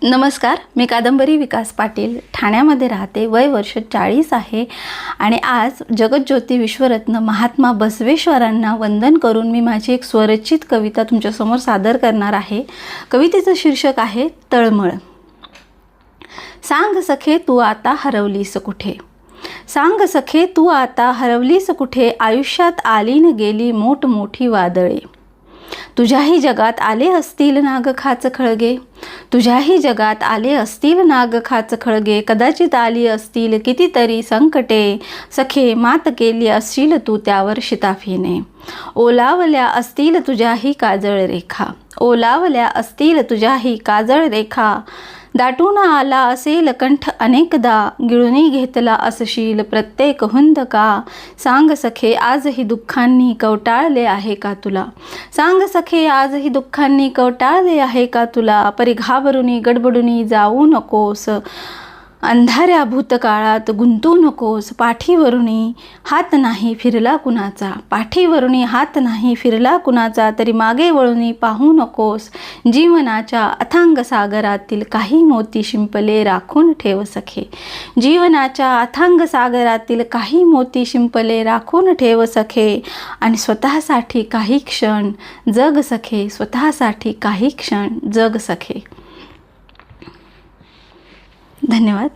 नमस्कार, मी कादंबरी विकास पाटील ठाण्यामध्ये राहते. वय वर्ष 40 आहे आणि आज जगज्योती विश्वरत्न महात्मा बसवेश्वरांना वंदन करून मी माझी एक स्वरचित कविता तुमच्यासमोर सादर करणार आहे. कवितेचं शीर्षक आहे तळमळ. सांग सखे तू आता हरवलीस कुठे, सांग सखे तू आता हरवलीस कुठे, आयुष्यात आली न गेली मोठमोठी वादळे. तुझ्याही जगात आले असतील नाग खाच खळगे, तुझ्याही जगात आले असतील नाग खाच खळगे. कदाचित आली असतील कितीतरी संकटे, सखे मात केली असशील तू त्यावर शिताफीने. ओलावल्या असतील तुझ्याही काजळ रेखा, ओलावल्या असतील तुझ्याही काजळ रेखा. दाटून आला असेल कंठ अनेकदा, गिळूनी घेतला असशील प्रत्येक हुंदका. सांग सखे आजही दुःखांनी कवटाळले आहे का तुला, सांग सखे आजही दुःखांनी कवटाळले आहे का तुला. परी घाबरुनी गडबडुनी जाऊ नकोस, अंधाऱ्या भूतकाळात गुंतू नकोस. पाठीवरुनी हात नाही फिरला कुणाचा, पाठीवरुनी हात नाही फिरला कुणाचा, तरी मागे वळूनी पाहू नकोस. जीवनाच्या अथांग सागरातील काही मोती शिंपले राखून ठेव सखे, जीवनाच्या अथांग सागरातील काही मोती शिंपले राखून ठेव सखे. आणि स्वतःसाठी काही क्षण जग सखे, स्वतःसाठी काही क्षण जग सखे. धन्यवाद.